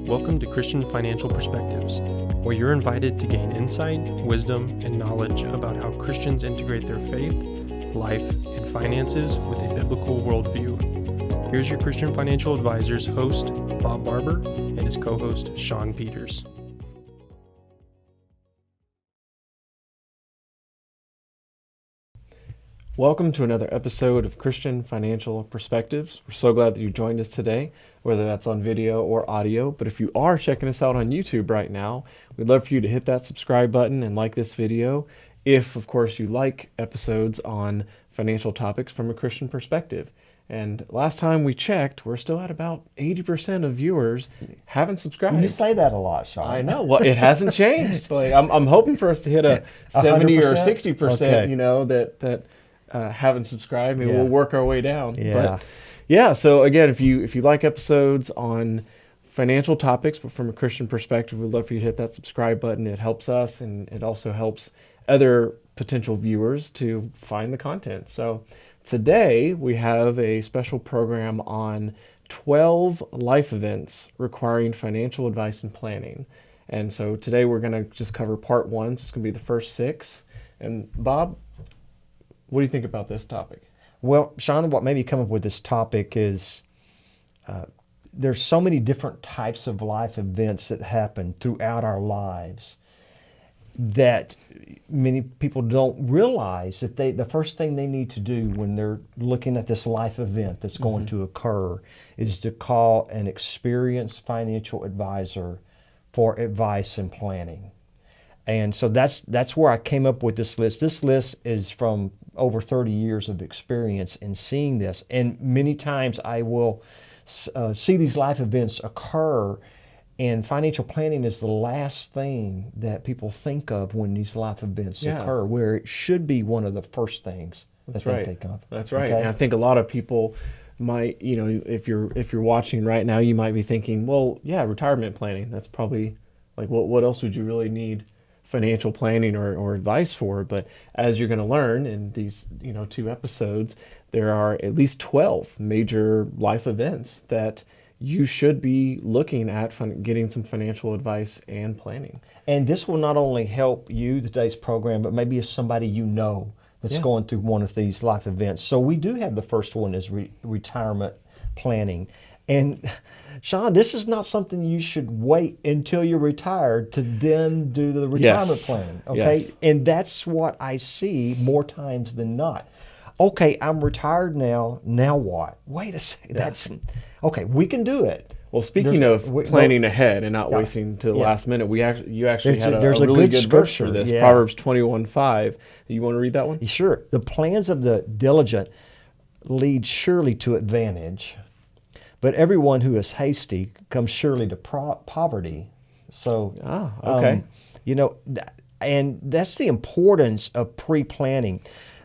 Welcome to Christian Financial Perspectives, where you're invited to gain insight, wisdom, and knowledge about how Christians integrate their faith, life, and finances with a biblical worldview. Here's your Christian Financial Advisors host, Bob Barber, and his co-host, Shawn Peters. Welcome to another episode of Christian Financial Perspectives. We're so glad that you joined us today, whether that's on video or audio. But if you are checking us out on YouTube right now, we'd love for you to hit that subscribe button and like this video. If, of course, you like episodes on financial topics from a Christian perspective. And last time we checked, we're still at about 80% of viewers haven't subscribed. You say that a lot, Shawn. I know. Well, it hasn't changed. Like I'm hoping for us to hit a 70 or 60%, okay. that haven't subscribed. Maybe we'll work our way down. Yeah. But so again, if you like episodes on financial topics, but from a Christian perspective, we'd love for you to hit that subscribe button. It helps us, and it also helps other potential viewers to find the content. So today we have a special program on 12 life events requiring financial advice and planning. And so today we're going to just cover part one. So it's going to be the first 6. And Bob, what do you think about this topic? Well, Shawn, what made me come up with this topic is there's so many different types of life events that happen throughout our lives that many people don't realize that the first thing they need to do when they're looking at this life event that's going to occur is to call an experienced financial advisor for advice and planning. And so that's where I came up with this list. This list is from over 30 years of experience in seeing this. And many times I will see these life events occur, and financial planning is the last thing that people think of when these life events occur, where it should be one of the first things that they think of. That's right. Okay? And I think a lot of people might, if you're watching right now, you might be thinking, well, yeah, retirement planning. That's probably like what else would you really need financial planning or advice for? But as you're going to learn in these 2 episodes, there are at least 12 major life events that you should be looking at getting some financial advice and planning. And this will not only help you, today's program, but maybe it's somebody that's going through one of these life events. So we do have the first one is retirement planning. And Shawn, this is not something you should wait until you're retired to then do the retirement plan. Okay, Yes. And that's what I see more times than not. Okay, I'm retired now. Now what? Wait a second. That's okay. We can do it. Well, speaking of planning ahead and not wasting to the last minute, you actually had a really good verse for this. Yeah. Proverbs 21:5. You want to read that one? Sure. The plans of the diligent lead surely to advantage, but everyone who is hasty comes surely to poverty. So, okay. And that's the importance of pre-planning.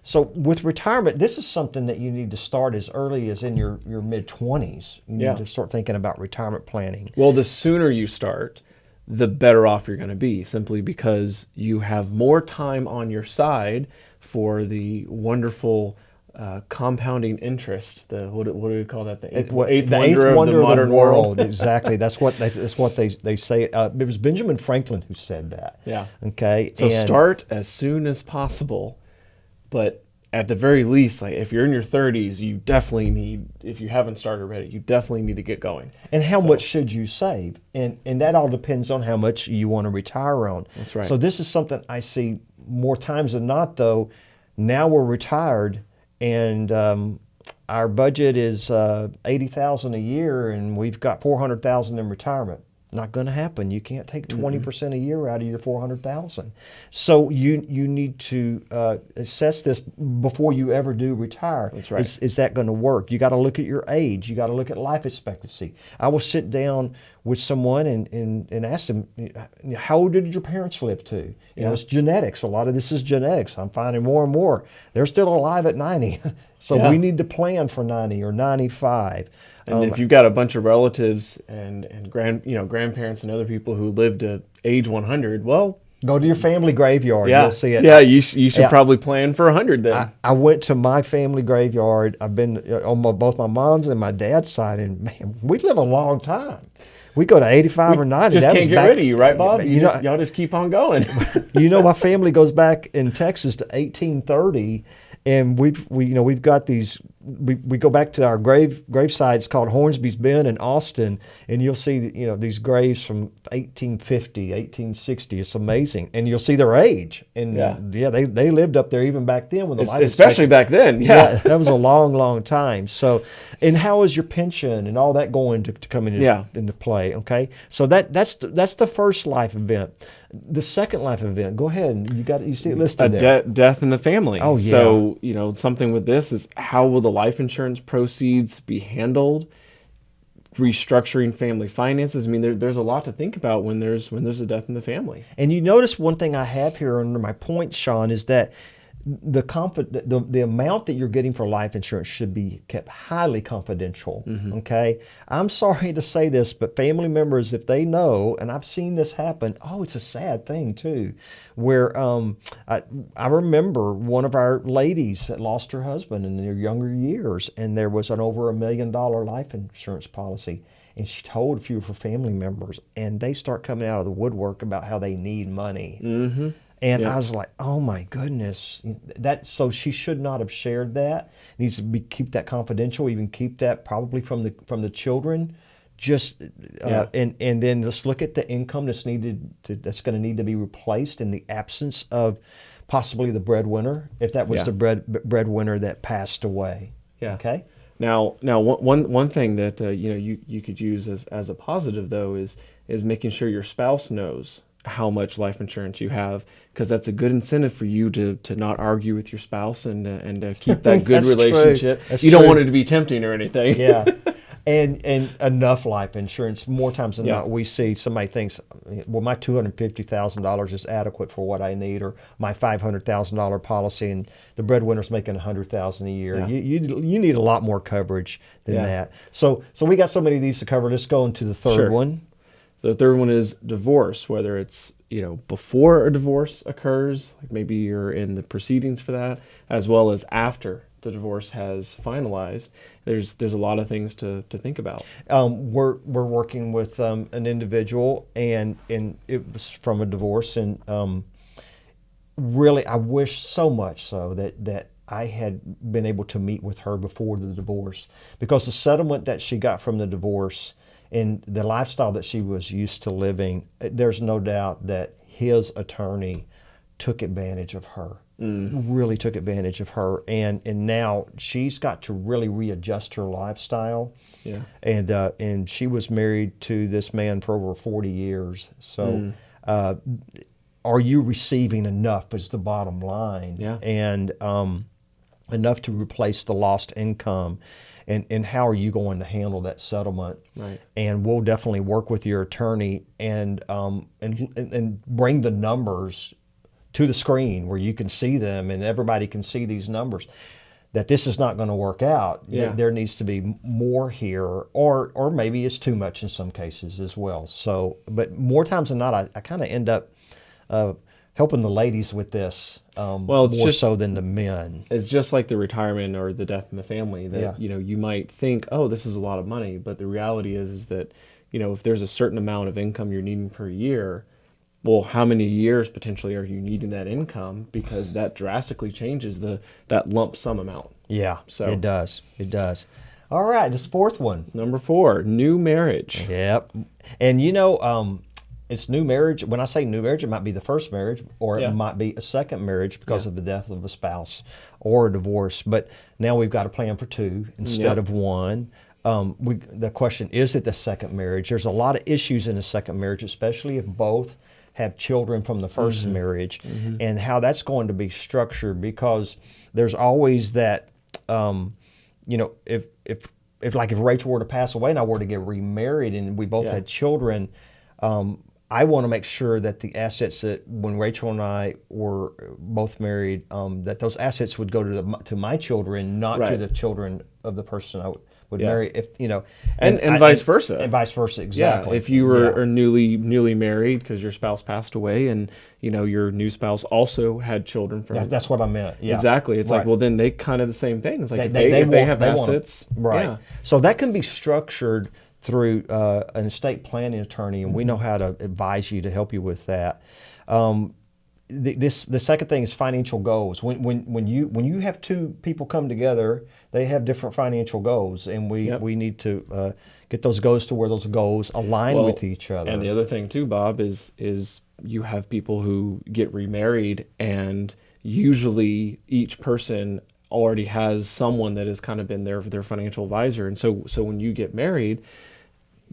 So with retirement, this is something that you need to start as early as in your mid-20s. You need to start thinking about retirement planning. Well, the sooner you start, the better off you're going to be, simply because you have more time on your side for the wonderful compounding interest. What do we call that? The eighth wonder of the modern world. Exactly. That's what they say. It was Benjamin Franklin who said that. Yeah. Okay. So start as soon as possible, but at the very least, like if you're in your 30s, you definitely need, if you haven't started already, you definitely need to get going. And how much should you save? And that all depends on how much you want to retire on. That's right. So this is something I see more times than not, though. Now we're retired, and our budget is $80,000 a year, and we've got $400,000 in retirement. Not going to happen. You can't take 20% a year out of your $400,000. So you need to assess this before you ever do retire. That's right. Is that going to work? You got to look at your age. You got to look at life expectancy. I will sit down with someone and ask them, how old did your parents live to? It's genetics. A lot of this is genetics. I'm finding more and more. They're still alive at 90. So we need to plan for 90 or 95. And if you've got a bunch of relatives and grandparents and other people who lived to age 100, well, go to your family graveyard. You'll see it. Yeah, you should probably plan for 100 then. I went to my family graveyard. I've been on both my mom's and my dad's side, and man, we live a long time. We go to 85 or 90. Just that can't was get back, rid of you, right, Bob? Y'all just keep on going. my family goes back in Texas to 1830, and we've got these. We go back to our grave sites called Hornsby's Bend in Austin, and you'll see these graves from 1850, 1860. It's amazing, and you'll see their age. And they lived up there even back then when the life especially back then. Yeah, that was a long, long time. So, and how is your pension and all that going to come into play? Okay, so that's the first life event. The second life event. Go ahead. You see it listed there. Death in the family. Oh, yeah. So something with this is, how will the life insurance proceeds be handled? Restructuring family finances. I mean, there's a lot to think about when there's a death in the family. And you notice one thing I have here under my point, Shawn, is that the amount that you're getting for life insurance should be kept highly confidential. Mm-hmm. Okay, I'm sorry to say this, but family members, if they know, and I've seen this happen, it's a sad thing too, where I remember one of our ladies that lost her husband in their younger years, and there was an over $1 million life insurance policy. And she told a few of her family members, and they start coming out of the woodwork about how they need money. Mm-hmm. And I was like, oh my goodness, so she should not have shared that. Needs to keep that confidential, even keep that probably from the children. And then let's look at the income that's going to need to be replaced in the absence of possibly the breadwinner, if that was the breadwinner that passed away. Yeah. Okay. Now one thing that you could use as a positive though is making sure your spouse knows how much life insurance you have, because that's a good incentive for you to not argue with your spouse and keep that good relationship. You don't want it to be tempting or anything. Yeah. And enough life insurance. More times than not, we see somebody thinks, well, my $250,000 is adequate for what I need, or my $500,000 policy, and the breadwinner's making $100,000 a year. Yeah. You need a lot more coverage than that. So we got so many of these to cover. Let's go into the third one. So the third one is divorce, whether it's before a divorce occurs, like maybe you're in the proceedings for that, as well as after the divorce has finalized. There's a lot of things to think about. We're working with an individual, and it was from a divorce, and really I wish so much so that I had been able to meet with her before the divorce, because the settlement that she got from the divorce and the lifestyle that she was used to living, there's no doubt that his attorney took advantage of her, really took advantage of her. And now she's got to really readjust her lifestyle. Yeah. And she was married to this man for over 40 years. So are you receiving enough is the bottom line. Yeah. And enough to replace the lost income. And how are you going to handle that settlement? Right. And we'll definitely work with your attorney and bring the numbers to the screen where you can see them and everybody can see these numbers. That this is not going to work out. Yeah. There needs to be more here, or maybe it's too much in some cases as well. So, but more times than not, I kind of end up helping the ladies with this more so than the men. It's just like the retirement or the death in the family that you might think, oh, this is a lot of money, but the reality is that if there's a certain amount of income you're needing per year, well, how many years potentially are you needing that income? Because that drastically changes that lump sum amount. Yeah, so it does. All right, this fourth one. Number 4, new marriage. Yep, and it's new marriage. When I say new marriage, it might be the first marriage, or it might be a second marriage because of the death of a spouse or a divorce. But now we've got a plan for 2 instead of 1. The question, is it the second marriage? There's a lot of issues in a second marriage, especially if both have children from the first marriage, and how that's going to be structured, because there's always that, if Rachel were to pass away and I were to get remarried and we both had children, I want to make sure that the assets that when Rachel and I were both married, that those assets would go to my children, not to the children of the person I would marry. If and vice versa. And vice versa, exactly. Yeah, if you were newly married because your spouse passed away, and your new spouse also had children from. That's what I meant. Yeah, exactly. It's like, well, then they kind of the same thing. It's like if they have assets, right? Yeah. So that can be structured through an estate planning attorney, and we know how to advise you to help you with that. The second thing is financial goals. When you have two people come together, they have different financial goals, and we need to get those goals to where those goals align with each other. And the other thing too, Bob, is you have people who get remarried, and usually each person already has someone that has kind of been their financial advisor, and so when you get married,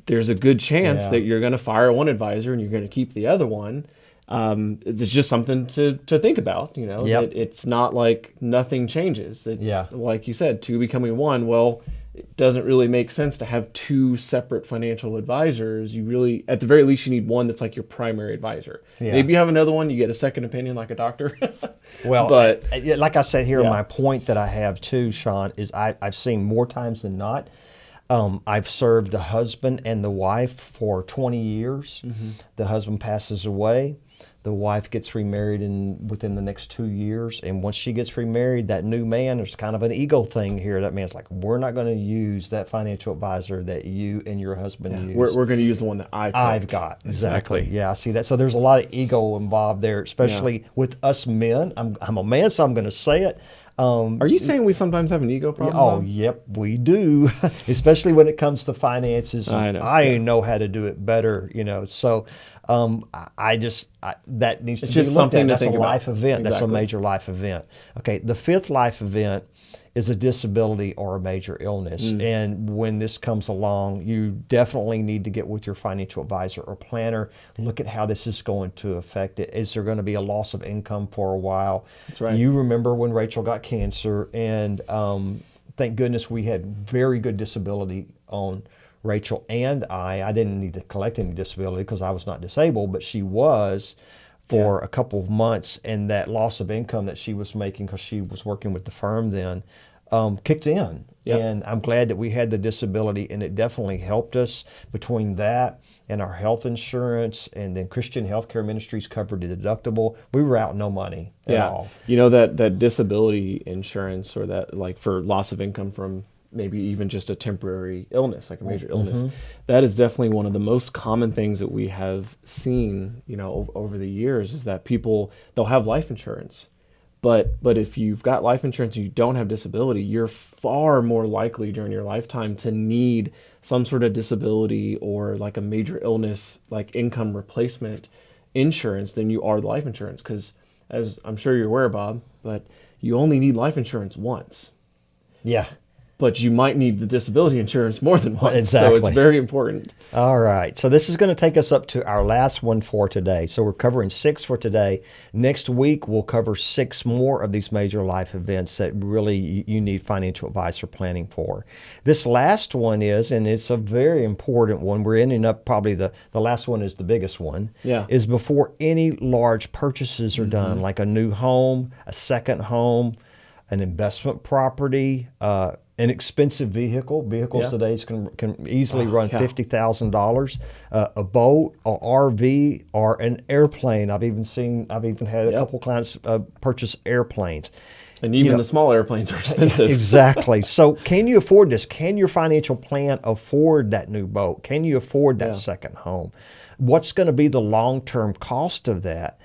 there's a good chance that you're going to fire one advisor and you're going to keep the other one. It's just something to think about, that it's not like nothing changes. It's like you said, two becoming one. Well, it doesn't really make sense to have two separate financial advisors. You really, at the very least, you need one that's like your primary advisor. Yeah. Maybe you have another one, you get a second opinion like a doctor. Well, but like I said here, my point that I have too, Shawn, is I've seen more times than not. I've served the husband and the wife for 20 years. Mm-hmm. The husband passes away. The wife gets remarried within the next 2 years. And once she gets remarried, that new man, there's kind of an ego thing here. That man's like, we're not going to use that financial advisor that you and your husband use. We're going to use the one that I've got. Exactly. Yeah, I see that. So there's a lot of ego involved there, especially with us men. I'm a man, so I'm going to say it. Are you saying we sometimes have an ego problem? Oh, yep, we do. Especially when it comes to finances. I know. I know how to do it better, So that needs to be looked at. That's a life event. Exactly. That's a major life event. Okay, the fifth life event is a disability or a major illness. And when this comes along, you definitely need to get with your financial advisor or planner, look at how this is going to affect it. Is there going to be a loss of income for a while? That's right. You remember when Rachel got cancer, and thank goodness we had very good disability on Rachel and I. I didn't need to collect any disability because I was not disabled, but she was for a couple of months, and that loss of income that she was making because she was working with the firm then kicked in. Yep. And I'm glad that we had the disability, and it definitely helped us between that and our health insurance, and then Christian Healthcare Ministries covered the deductible. We were out no money at all. That disability insurance, or that like for loss of income from maybe even just a temporary illness, like a major illness, that is definitely one of the most common things that we have seen, over the years, is that people, they'll have life insurance. But if you've got life insurance and you don't have disability, you're far more likely during your lifetime to need some sort of disability or like a major illness, like income replacement insurance, than you are the life insurance. Because as I'm sure you're aware, Bob, but you only need life insurance once. Yeah. But you might need the disability insurance more than once. Exactly. So it's very important. All right. So this is going to take us up to our last one for today. So we're covering 6 for today. Next week, we'll cover 6 more of these major life events that really you need financial advice or planning for. This last one is, and it's a very important one, we're ending up probably the last one is the biggest one, is before any large purchases are done, like a new home, a second home, an investment property, an expensive vehicle. Vehicles today can easily run $50,000. A boat, an RV, or an airplane. I've even had a couple clients purchase airplanes. And even the small airplanes are expensive. Exactly. So can you afford this? Can your financial plan afford that new boat? Can you afford that second home? What's going to be the long-term cost of that?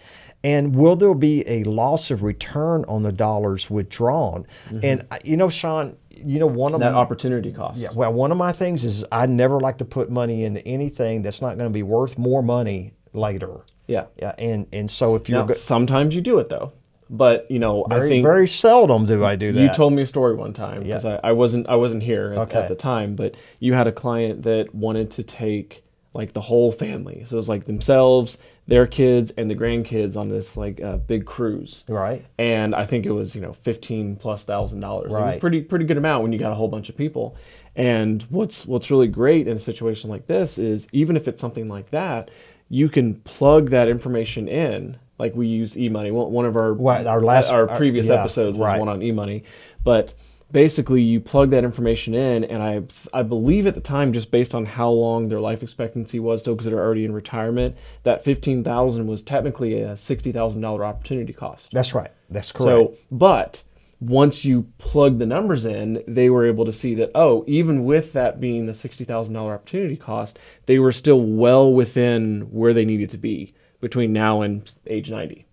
And will there be a loss of return on the dollars withdrawn? And Shawn, one of that opportunity cost. Yeah. Well, one of my things is I never like to put money into anything that's not going to be worth more money later. Yeah. Yeah. And so if you're sometimes you do it though, but I think very seldom do I do that. You told me a story one time because I wasn't here at the time, but you had a client that wanted to take like the whole family. So it was like themselves, their kids, and the grandkids on this like big cruise. Right. And I think it was $15,000+. Right. It was pretty good amount when you got a whole bunch of people. And what's really great in a situation like this is even if it's something like that, you can plug that information in. Like we use eMoney. One of our previous episodes was one on eMoney, but basically, you plug that information in, and I believe at the time, just based on how long their life expectancy was, still because they're already in retirement, that $15,000 was technically a $60,000 opportunity cost. That's right. That's correct. So, but once you plug the numbers in, they were able to see that, oh, even with that being the $60,000 opportunity cost, they were still well within where they needed to be between now and age 90.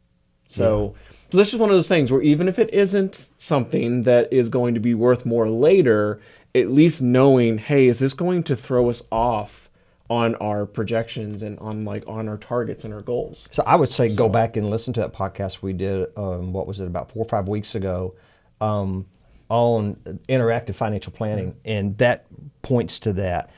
So this is one of those things where even if it isn't something that is going to be worth more later, at least knowing, hey, is this going to throw us off on our projections and on our targets and our goals? So I would say go back and listen to that podcast we did, what was it, about 4 or 5 weeks ago, on interactive financial planning, and that points to that.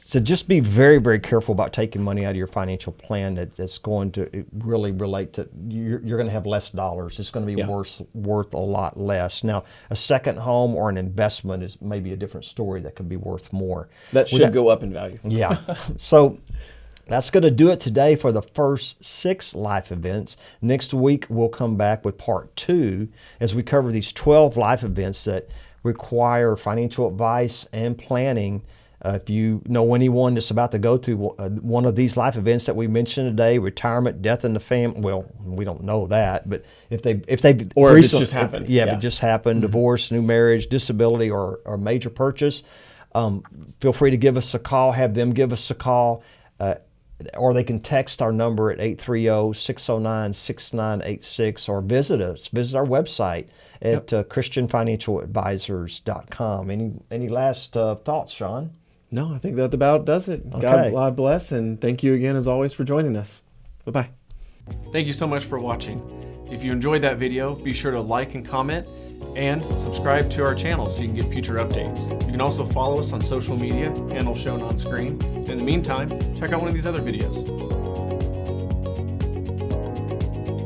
So just be very, very careful about taking money out of your financial plan that's going to really relate to, you're going to have less dollars. It's going to be worth a lot less. Now, a second home or an investment is maybe a different story that could be worth more. That should go up in value. Yeah. So that's going to do it today for the first 6 life events. Next week, we'll come back with part 2 as we cover these 12 life events that require financial advice and planning. If you know anyone that's about to go through one of these life events that we mentioned today, retirement, death in the family, well, we don't know that, but if they or if it just happened. If it just happened, divorce, new marriage, disability, or major purchase, feel free to give us a call, have them give us a call, or they can text our number at 830-609-6986, or visit our website at christianfinancialadvisors.com. Any last thoughts, Shawn? No, I think that about does it. Okay. God bless, and thank you again as always for joining us. Bye-bye. Thank you so much for watching. If you enjoyed that video, be sure to like and comment and subscribe to our channel so you can get future updates. You can also follow us on social media, handle shown on screen. In the meantime, check out one of these other videos.